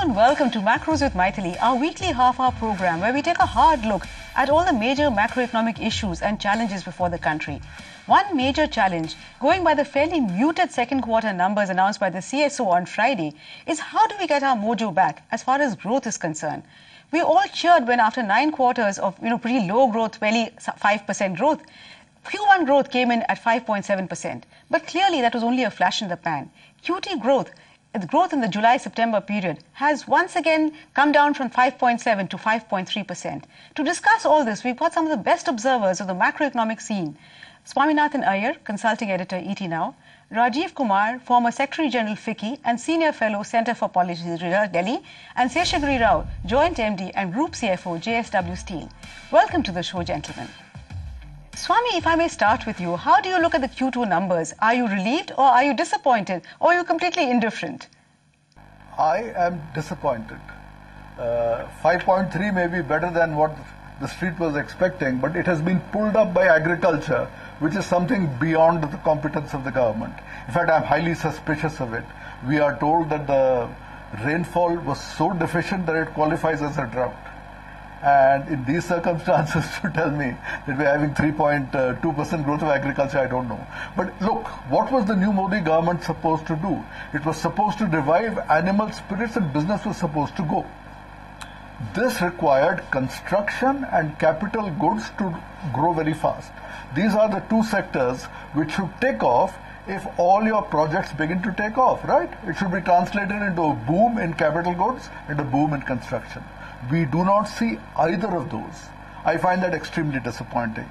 and welcome to Macros with Mythili, our weekly half-hour program where we take a hard look at all the major macroeconomic issues and challenges before the country. One major challenge, going by the fairly muted second quarter numbers announced by the CSO on Friday, is how do we get our mojo back as far as growth is concerned? We all cheered when after 9 quarters of pretty low growth, barely 5% growth, Q1 growth came in at 5.7%. But clearly that was only a flash in the pan. QT growth, the growth in the July-September period has once again come down from 5.7 to 5.3%. To discuss all this, we've got some of the best observers of the macroeconomic scene. Swaminathan Aiyar, Consulting Editor, ET Now. Rajiv Kumar, former Secretary General FICCI and Senior Fellow, Centre for Policy Research, Delhi. And Seshagiri, Joint MD and Group CFO, JSW Steel. Welcome to the show, gentlemen. Swami, if I may start with you, how do you look at the Q2 numbers? Are you relieved or are you disappointed or are you completely indifferent? I am disappointed. 5.3 may be better than what the street was expecting, but it has been pulled up by agriculture, which is something beyond the competence of the government. In fact, I am highly suspicious of it. We are told that the rainfall was so deficient that it qualifies as a drought. And in these circumstances, to tell me that we're having 3.2% growth of agriculture, I don't know. But look, what was the new Modi government supposed to do? It was supposed to revive animal spirits and business was supposed to go. This required construction and capital goods to grow very fast. These are the two sectors which should take off if all your projects begin to take off, right? It should be translated into a boom in capital goods and a boom in construction. We do not see either of those. I find that extremely disappointing.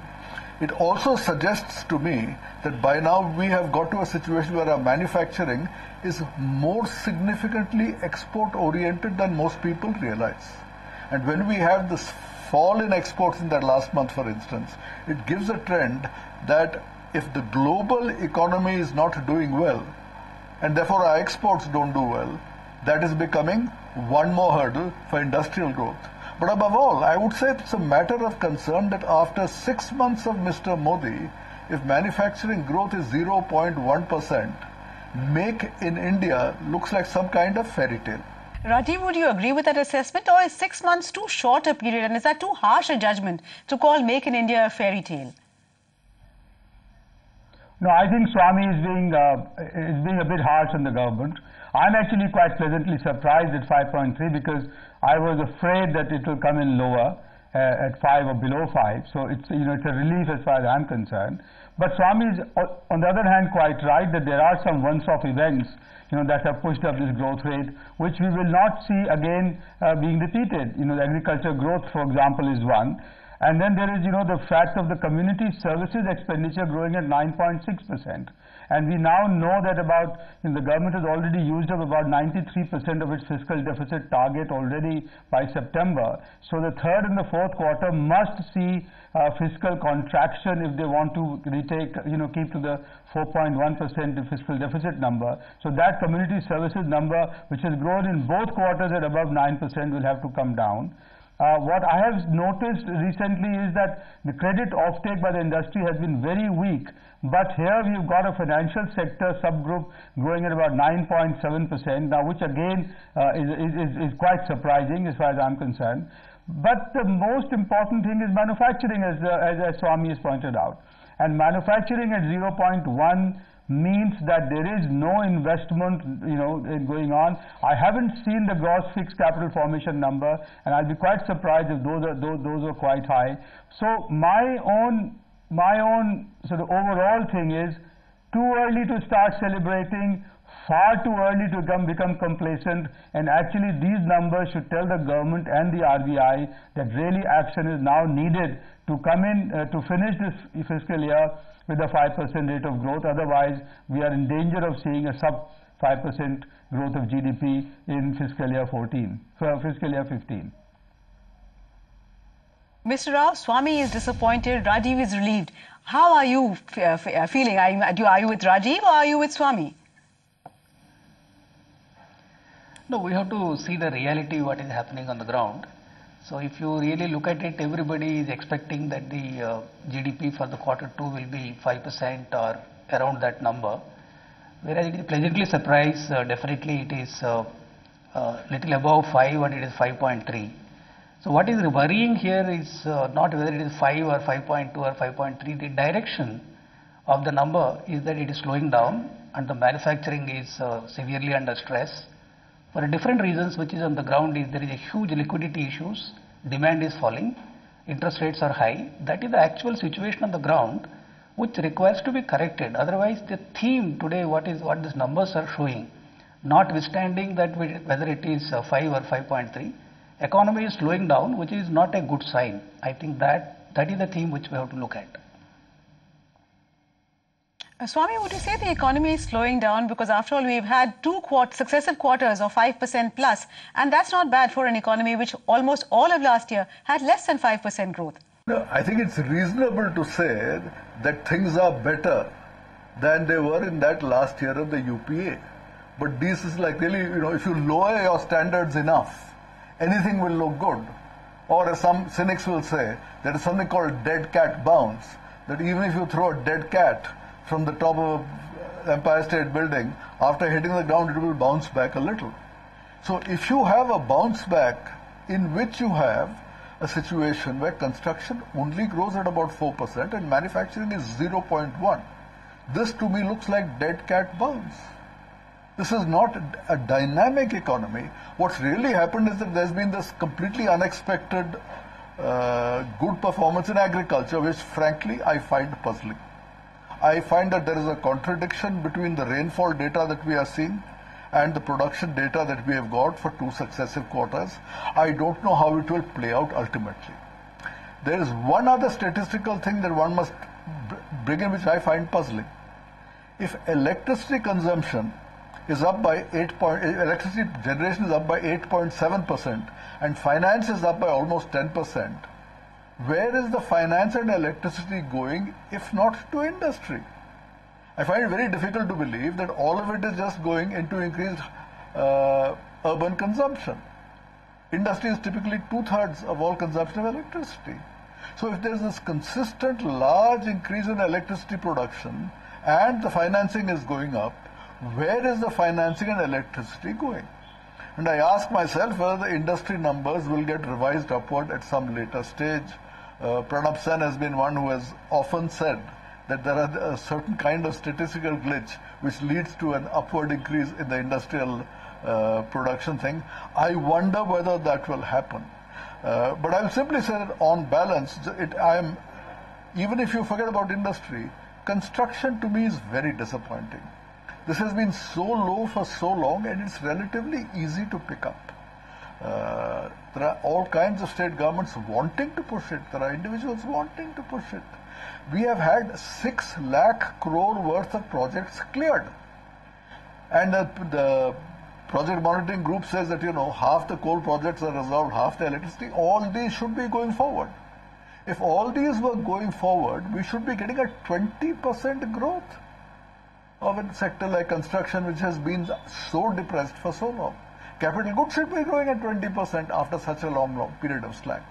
It also suggests to me that by now we have got to a situation where our manufacturing is more significantly export-oriented than most people realize. And when we have this fall in exports in that last month, for instance, it gives a trend that if the global economy is not doing well, and therefore our exports don't do well, that is becoming one more hurdle for industrial growth. But above all, I would say it's a matter of concern that after 6 months of Mr. Modi, if manufacturing growth is 0.1%, make in India looks like some kind of fairy tale. Rajiv, would you agree with that assessment, or is 6 months too short a period, and is that too harsh a judgment to call Make in India a fairy tale? No, I think Swami is being a bit harsh on the government. I'm actually quite pleasantly surprised at 5.3 because I was afraid that it will come in lower at 5 or below 5. So it's it's a relief as far as I'm concerned. But Swami is on the other hand quite right that there are some once-off events that have pushed up this growth rate, which we will not see again being repeated. The agriculture growth, for example, is one. And then there is, the fact of the community services expenditure growing at 9.6%. And we now know that the government has already used up about 93% of its fiscal deficit target already by September. So the third and the fourth quarter must see fiscal contraction if they want to keep to the 4.1% fiscal deficit number. So that community services number, which has grown in both quarters at above 9%, will have to come down. What I have noticed recently is that the credit offtake by the industry has been very weak, but here we've got a financial sector subgroup growing at about 9.7%, now which again is quite surprising as far as I'm concerned. But the most important thing is manufacturing, as Swami has pointed out. And manufacturing at 0.1 means that there is no investment going on. I haven't seen the gross fixed capital formation number, and I'll be quite surprised if those are quite high. So my own sort of overall thing is too early to start celebrating, far too early to become complacent, and actually these numbers should tell the government and the RBI that really action is now needed to come in to finish this fiscal year with a 5% rate of growth. Otherwise, we are in danger of seeing a sub 5% growth of GDP in fiscal year 15. Mr. Rao, Swami is disappointed, Rajiv is relieved. How are you feeling? Are you with Rajiv or are you with Swami? No, we have to see the reality, what is happening on the ground. So if you really look at it, everybody is expecting that the GDP for the quarter 2 will be 5% or around that number. Whereas it is pleasantly surprised, definitely it is little above 5 and it is 5.3. So what is worrying here is not whether it is 5 or 5.2 or 5.3. The direction of the number is that it is slowing down and the manufacturing is severely under stress for different reasons, which is on the ground is there is a huge liquidity issues, demand is falling, interest rates are high. That is the actual situation on the ground, which requires to be corrected. Otherwise, the theme today, what these numbers are showing, notwithstanding that whether it is 5 or 5.3, economy is slowing down, which is not a good sign. I think that is the theme which we have to look at. Swami, would you say the economy is slowing down? Because after all, we've had two successive quarters of 5% plus, and that's not bad for an economy which almost all of last year had less than 5% growth. No, I think it's reasonable to say that things are better than they were in that last year of the UPA. But this is like really, if you lower your standards enough, anything will look good. Or as some cynics will say, there is something called dead cat bounce, that even if you throw a dead cat from the top of Empire State Building, after hitting the ground, it will bounce back a little. So if you have a bounce back in which you have a situation where construction only grows at about 4% and manufacturing is 0.1, this to me looks like dead cat bounce. This is not a dynamic economy. What's really happened is that there's been this completely unexpected good performance in agriculture, which frankly I find puzzling. I find that there is a contradiction between the rainfall data that we are seeing and the production data that we have got for two successive quarters. I don't know how it will play out ultimately. There is one other statistical thing that one must bring in, which I find puzzling. If electricity consumption is up by electricity generation is up by 8.7% and finance is up by almost 10%, where is the finance and electricity going if not to industry? I find it very difficult to believe that all of it is just going into increased urban consumption. Industry is typically 2/3 of all consumption of electricity. So if there is this consistent large increase in electricity production and the financing is going up, where is the financing and electricity going? And I ask myself whether the industry numbers will get revised upward at some later stage. Pranab Sen has been one who has often said that there are a certain kind of statistical glitch which leads to an upward increase in the industrial production thing. I wonder whether that will happen. But I will simply say that on balance, even if you forget about industry, construction to me is very disappointing. This has been so low for so long and it's relatively easy to pick up. There are all kinds of state governments wanting to push it. There are individuals wanting to push it. We have had 6 lakh crore worth of projects cleared. And the project monitoring group says that, half the coal projects are resolved, half the electricity. All these should be going forward. If all these were going forward, we should be getting a 20% growth of a sector like construction, which has been so depressed for so long. Capital goods should be growing at 20% after such a long period of slack.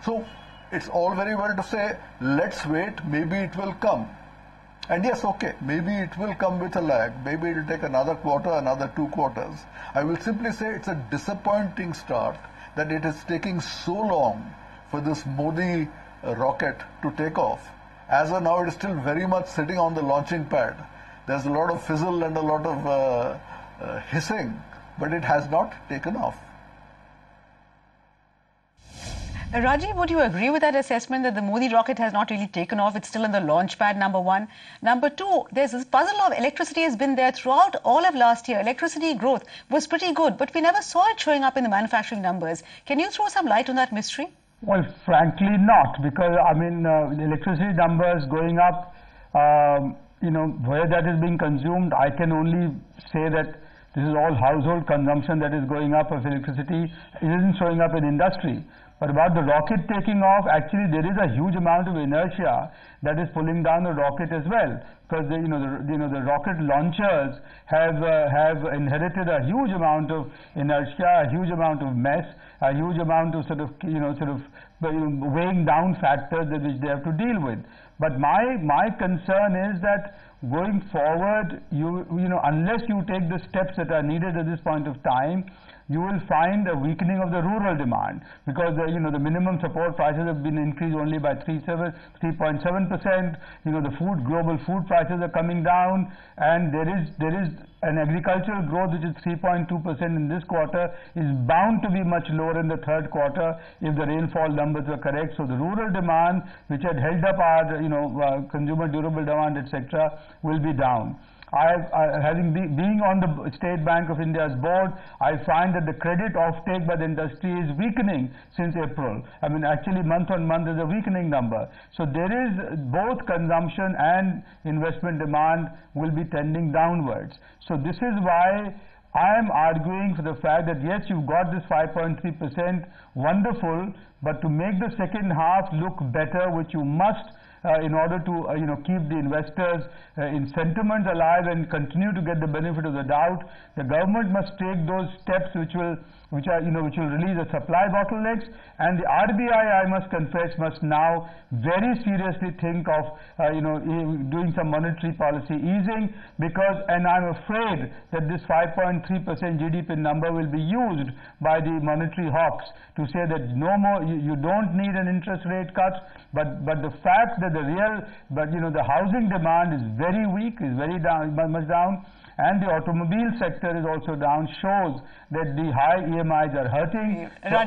So it's all very well to say, let's wait, maybe it will come. And yes, okay, maybe it will come with a lag. Maybe it will take another quarter, another 2 quarters. I will simply say it's a disappointing start that it is taking so long for this Modi rocket to take off. As of now, it is still very much sitting on the launching pad. There's a lot of fizzle and a lot of hissing, but it has not taken off. Rajiv, would you agree with that assessment that the Modi rocket has not really taken off? It's still in the launch pad, number one. Number two, there's this puzzle of electricity has been there throughout all of last year. Electricity growth was pretty good, but we never saw it showing up in the manufacturing numbers. Can you throw some light on that mystery? Well, frankly not, because the electricity numbers going up, where that is being consumed, I can only say that this is all household consumption that is going up of electricity. It isn't showing up in industry. But about the rocket taking off, actually there is a huge amount of inertia that is pulling down the rocket as well, because the rocket launchers have inherited a huge amount of inertia, a huge amount of mess, a huge amount of weighing down factors which they have to deal with. But my concern is that going forward, unless you take the steps that are needed at this point of time, you will find a weakening of the rural demand, because the minimum support prices have been increased only by 3.7%. The global food prices are coming down, and there is an agricultural growth which is 3.2% in this quarter, is bound to be much lower in the third quarter if the rainfall numbers were correct. So the rural demand, which had held up our consumer durable demand, etc., will be down. Being on the State Bank of India's board, I find that the credit offtake by the industry is weakening since April. I mean, actually month on month is a weakening number. So there is both consumption and investment demand will be tending downwards. So this is why I am arguing for the fact that yes, you've got this 5.3%, wonderful, but to make the second half look better, which you must in order to keep the investors in sentiment alive and continue to get the benefit of the doubt, the government must take those steps which will release the supply bottlenecks, and the RBI, I must confess, must now very seriously think of doing some monetary policy easing, and I'm afraid that this 5.3% GDP number will be used by the monetary hawks to say that no more, you don't need an interest rate cut, but the fact that the housing demand is very weak, is very much down, and the automobile sector is also down, shows that the high EMIs are hurting. So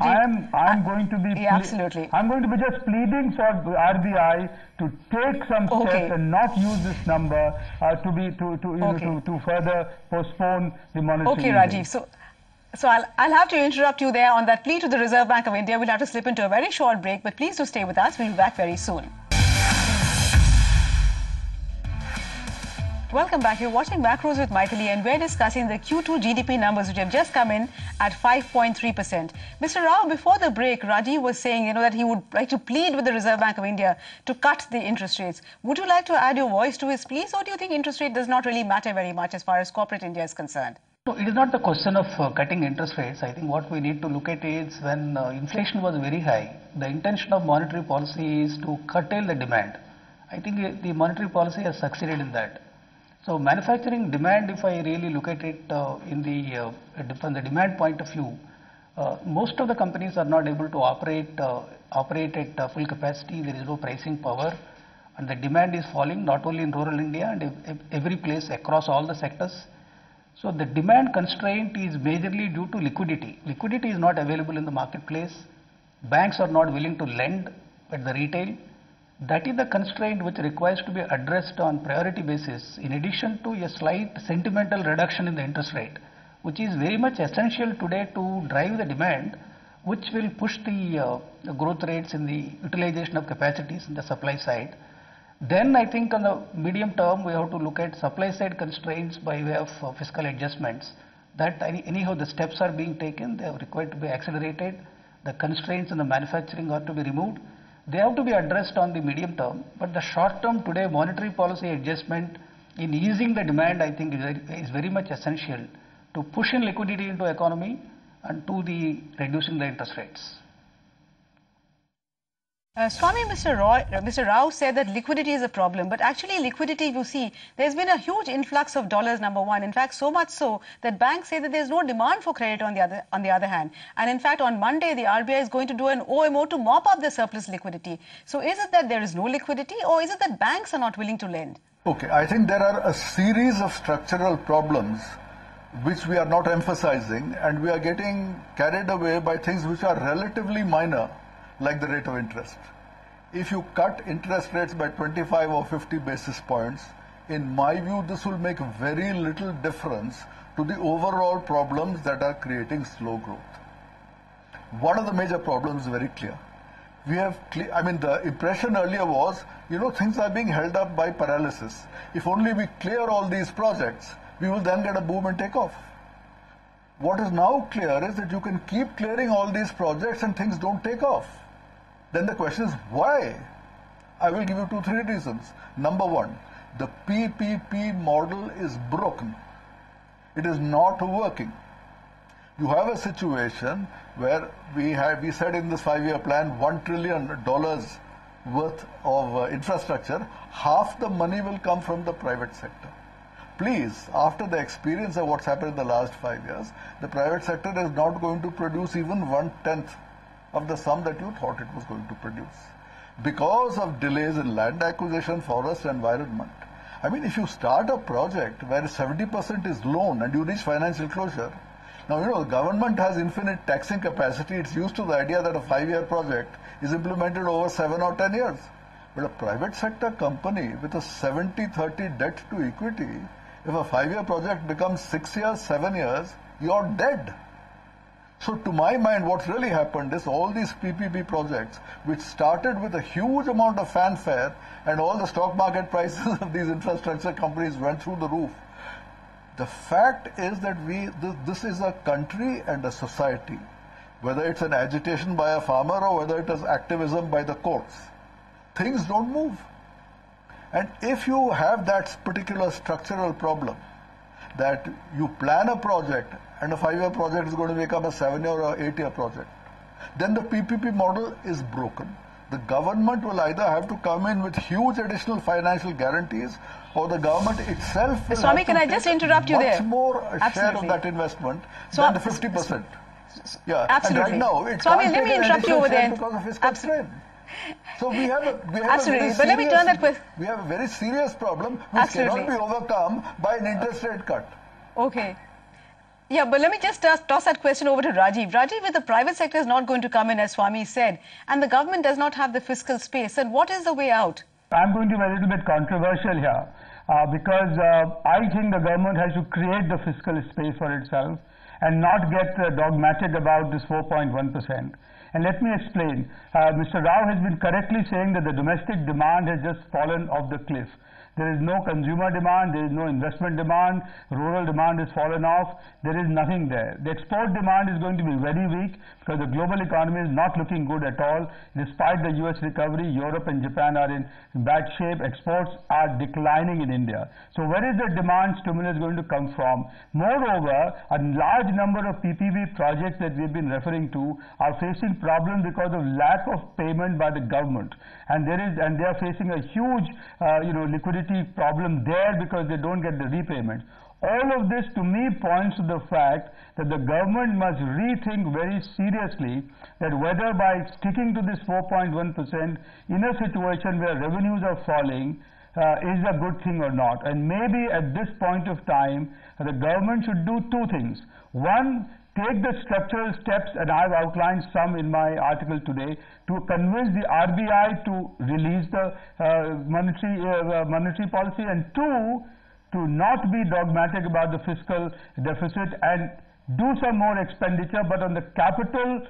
I'm going to be absolutely. I'm going to be just pleading for RBI to take some steps and not use this number to further postpone the monetary. Okay, Rajiv. So I'll have to interrupt you there on that plea to the Reserve Bank of India. We'll have to slip into a very short break, but please do stay with us. We'll be back very soon. Welcome back. You're watching Macros with Mythili, and we're discussing the Q2 GDP numbers which have just come in at 5.3%. Mr. Rao, before the break, Rajiv was saying that he would like to plead with the Reserve Bank of India to cut the interest rates. Would you like to add your voice to his pleas, or do you think interest rate does not really matter very much as far as corporate India is concerned? No, it is not the question of cutting interest rates. I think what we need to look at is when inflation was very high, the intention of monetary policy is to curtail the demand. I think the monetary policy has succeeded in that. So manufacturing demand, if I really look at it from the demand point of view, most of the companies are not able to operate at full capacity. There is no pricing power, and the demand is falling not only in rural India and every place across all the sectors. So the demand constraint is majorly due to liquidity. Liquidity is not available in the marketplace. Banks are not willing to lend at the retail. That is the constraint which requires to be addressed on priority basis, in addition to a slight sentimental reduction in the interest rate, which is very much essential today to drive the demand, which will push the growth rates in the utilization of capacities in the supply side. Then I think on the medium term, we have to look at supply side constraints by way of fiscal adjustments. That anyhow the steps are being taken, they are required to be accelerated. The constraints in the manufacturing are to be removed. They have to be addressed on the medium term, but the short term today monetary policy adjustment in easing the demand, I think is very much essential to push in liquidity into economy and to the reducing the interest rates. Swami, Mr. Rao said that liquidity is a problem, but actually liquidity, you see, there's been a huge influx of dollars, number one. In fact, so much so that banks say that there's no demand for credit on the other hand. And in fact, on Monday, the RBI is going to do an OMO to mop up the surplus liquidity. So is it that there is no liquidity, or is it that banks are not willing to lend? Okay, I think there are a series of structural problems which we are not emphasizing, and we are getting carried away by things which are relatively minor, like the rate of interest. If you cut interest rates by 25 or 50 basis points, in my view, this will make very little difference to the overall problems that are creating slow growth. One of the major problems is very clear. The impression earlier was, things are being held up by paralysis. If only we clear all these projects, we will then get a boom and take off. What is now clear is that you can keep clearing all these projects and things don't take off. Then the question is why? I will give you 2-3 reasons. Number one, the PPP model is broken. It is not working. You have a situation where we said in this 5-year plan $1 trillion worth of infrastructure. Half the money will come from the private sector. please, after the experience of what's happened in the last 5 years, the private sector is not going to produce even 1/10 of the sum that you thought it was going to produce. Because of delays in land acquisition, forest, environment. I mean, if you start a project where 70% is loan and you reach financial closure, now, the government has infinite taxing capacity. It's used to the idea that a 5-year project is implemented over 7 or 10 years. But a private sector company with a 70-30 debt to equity, if a 5-year project becomes 6 years, 7 years, you're dead. So to my mind, what's really happened is all these PPP projects, which started with a huge amount of fanfare and all the stock market prices of these infrastructure companies went through the roof. The fact is that this is a country and a society, whether it's an agitation by a farmer or whether it is activism by the courts. Things don't move. And if you have that particular structural problem, that you plan a project and a 5-year project is going to become a 7-year or 8-year project, then the PPP model is broken. The government will either have to come in with huge additional financial guarantees, or the government itself will Swami, have can to I just take interrupt you there? much more share of Absolutely. that investment So, than the 50%. Yeah, Absolutely. and right now, it Swami, can't let me take an interrupt you additional over share there. because of fiscal strain. So we have a Absolutely. very But let me turn that serious- we have a very serious problem which Absolutely. cannot be overcome by an interest rate cut. Okay. Yeah, but let me just toss that question over to Rajiv. Rajiv, if the private sector is not going to come in, as Swami said, and the government does not have the fiscal space, then what is the way out? I'm going to be a little bit controversial here because I think the government has to create the fiscal space for itself and not get dogmatic about this 4.1%. And let me explain. Mr. Rao has been correctly saying that the domestic demand has just fallen off the cliff. There is no consumer demand, there is no investment demand, rural demand has fallen off, there is nothing there. The export demand is going to be very weak because the global economy is not looking good at all. Despite the US recovery, Europe and Japan are in bad shape. Exports are declining in India. So where is the demand stimulus going to come from? Moreover, a large number of PPP projects that we've been referring to are facing problems because of lack of payment by the government. And they are facing a huge liquidity problem there because they don't get the repayment. All of this to me points to the fact that the government must rethink very seriously that whether by sticking to this 4.1% in a situation where revenues are falling is a good thing or not. And maybe at this point of time, the government should do two things. One, take the structural steps, and I've outlined some in my article today, to convince the RBI to release the monetary policy, and two, to not be dogmatic about the fiscal deficit and do some more expenditure, but on the capital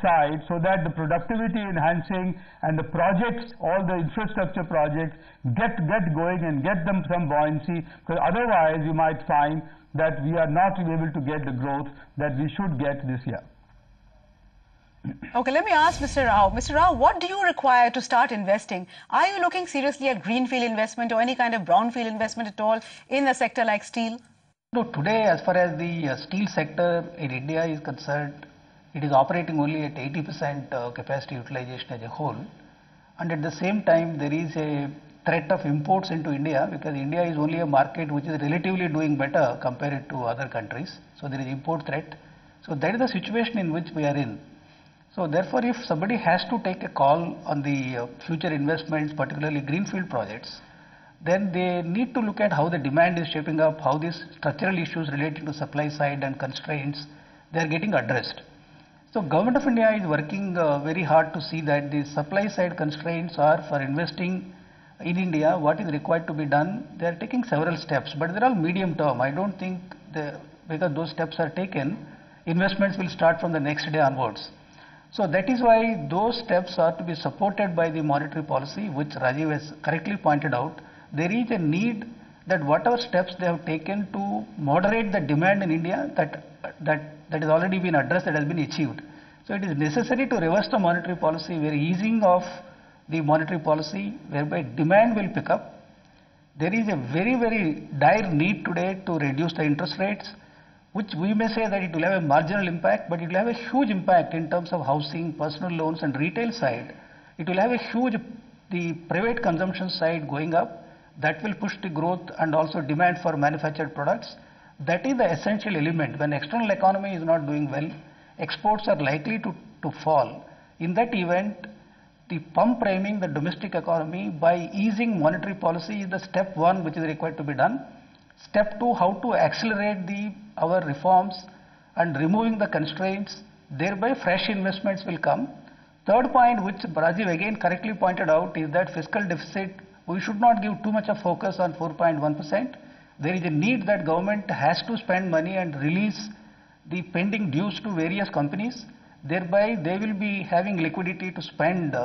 side, so that the productivity enhancing and the projects, all the infrastructure projects, get going and get them some buoyancy, because otherwise you might find that we are not able to get the growth that we should get this year. Okay, let me ask Mr. Rao. Mr. Rao, what do you require to start investing? Are you looking seriously at greenfield investment or any kind of brownfield investment at all in a sector like steel? No, today as far as the steel sector in India is concerned, it is operating only at 80% capacity utilization as a whole. And at the same time, there is a threat of imports into India because India is only a market which is relatively doing better compared to other countries. So there is import threat. So that is the situation in which we are in. So therefore, if somebody has to take a call on the future investments, particularly greenfield projects, then they need to look at how the demand is shaping up, how these structural issues related to supply side and constraints, they are getting addressed. So Government of India is working very hard to see that the supply side constraints are for investing in India, what is required to be done. They are taking several steps, but they're all medium term. I don't think because those steps are taken, investments will start from the next day onwards. So that is why those steps are to be supported by the monetary policy, which Rajiv has correctly pointed out. There is a need that whatever steps they have taken to moderate the demand in India, that has already been addressed, that has been achieved. So it is necessary to reverse the monetary policy, where easing of the monetary policy, whereby demand will pick up. There is a very, very dire need today to reduce the interest rates, which we may say that it will have a marginal impact, but it will have a huge impact in terms of housing, personal loans and retail side. It will have a huge, the private consumption side going up, that will push the growth and also demand for manufactured products. That is the essential element. When external economy is not doing well, exports are likely to fall. In that event, the pump priming the domestic economy by easing monetary policy is the step one which is required to be done. Step two, how to accelerate our reforms and removing the constraints, thereby fresh investments will come. Third point, which Rajiv again correctly pointed out, is that fiscal deficit, we should not give too much of focus on 4.1%. There is a need that government has to spend money and release the pending dues to various companies. Thereby, they will be having liquidity to spend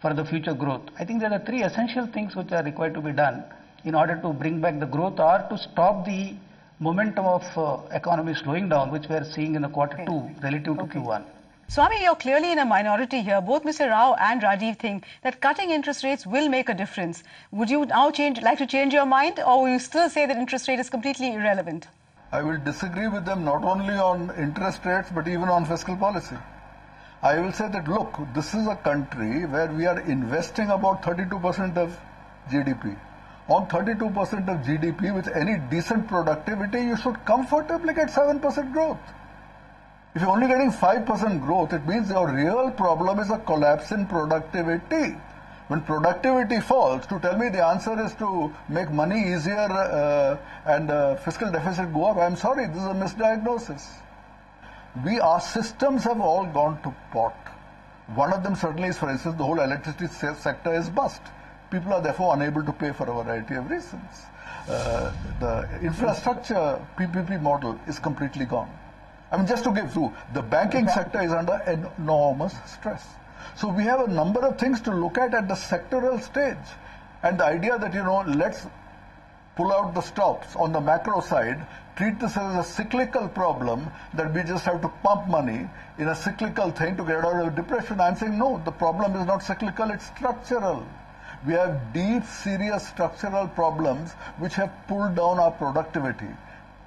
for the future growth. I think there are three essential things which are required to be done in order to bring back the growth or to stop the momentum of economy slowing down, which we are seeing in the quarter two relative to Q1. Swami, you're clearly in a minority here. Both Mr. Rao and Rajiv think that cutting interest rates will make a difference. Would you now like to change your mind, or will you still say that interest rate is completely irrelevant? I will disagree with them not only on interest rates but even on fiscal policy. I will say that, look, this is a country where we are investing about 32% of GDP. On 32% of GDP with any decent productivity, you should comfortably get 7% growth. If you're only getting 5% growth, it means your real problem is a collapse in productivity. When productivity falls, to tell me the answer is to make money easier and fiscal deficit go up, I'm sorry, this is a misdiagnosis. Our systems have all gone to pot. One of them certainly is, for instance, the whole electricity sector is bust. People are therefore unable to pay for a variety of reasons. The infrastructure PPP model is completely gone. I mean, just to give through, the banking sector is under enormous stress. So we have a number of things to look at the sectoral stage. And the idea that, let's pull out the stops on the macro side, treat this as a cyclical problem, that we just have to pump money in a cyclical thing to get out of depression. I'm saying, no, the problem is not cyclical, it's structural. We have deep, serious structural problems which have pulled down our productivity.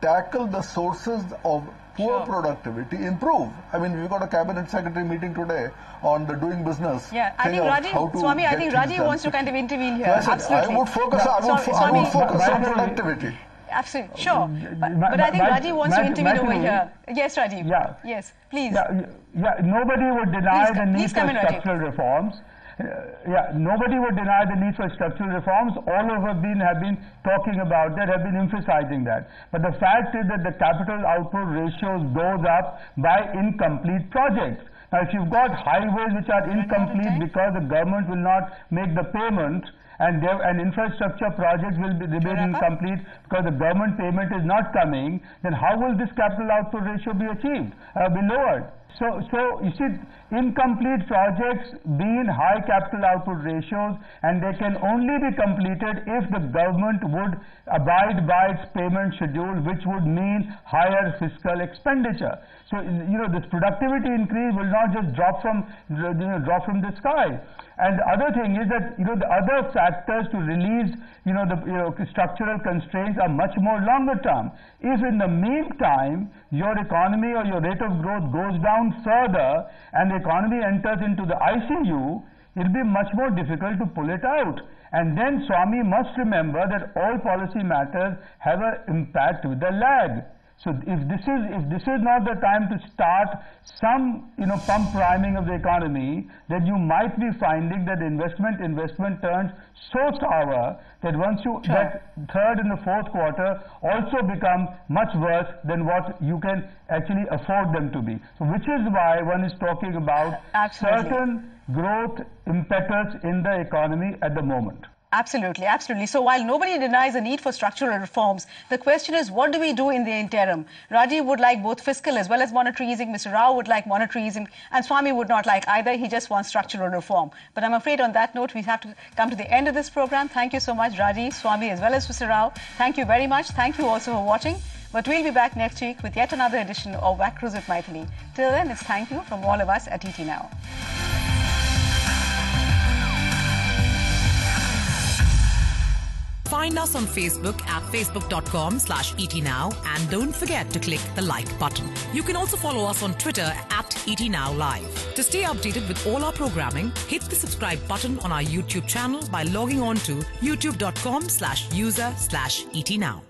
Tackle the sources of poor productivity, improve. I mean, we've got a cabinet secretary meeting today on the doing business. Yeah, I think Rajiv wants to kind of intervene here. So absolutely. I would focus, I would focus on productivity. Absolutely, sure. But I think Rajiv wants to intervene over here. Yes, Rajiv. Yeah. Yes, please. Yeah, nobody would deny the need for structural reforms. Nobody would deny the need for structural reforms. All of us have been talking about that, have been emphasizing that. But the fact is that the capital output ratios goes up by incomplete projects. Now, if you've got highways which are incomplete because the government will not make the payment, and infrastructure projects will remain incomplete because the government payment is not coming, then how will this capital output ratio be achieved, be lowered? So you see, incomplete projects being high capital output ratios, and they can only be completed if the government would abide by its payment schedule, which would mean higher fiscal expenditure. So this productivity increase will not just drop from the sky. And the other thing is that the other factors to release the structural constraints are much more longer term. If in the meantime your economy or your rate of growth goes down further and the economy enters into the ICU, it will be much more difficult to pull it out. And then Swami must remember that all policy matters have an impact with a lag. So if this is not the time to start some pump priming of the economy, then you might be finding that investment turns so sour that once you that third and the fourth quarter also become much worse than what you can actually afford them to be. So which is why one is talking about certain growth impetus in the economy at the moment. Absolutely, absolutely. So while nobody denies the need for structural reforms, the question is, what do we do in the interim? Rajiv would like both fiscal as well as monetary easing. Mr. Rao would like monetary easing, and Swami would not like either. He just wants structural reform. But I'm afraid on that note, we have to come to the end of this program. Thank you so much, Rajiv, Swami, as well as Mr. Rao. Thank you very much. Thank you also for watching. But we'll be back next week with yet another edition of Wackrus with Mythili. Till then, it's thank you from all of us at ET Now. Find us on Facebook at facebook.com/ETNow and don't forget to click the like button. You can also follow us on Twitter at ETNowLive. To stay updated with all our programming, hit the subscribe button on our YouTube channel by logging on to youtube.com/user/ETNow.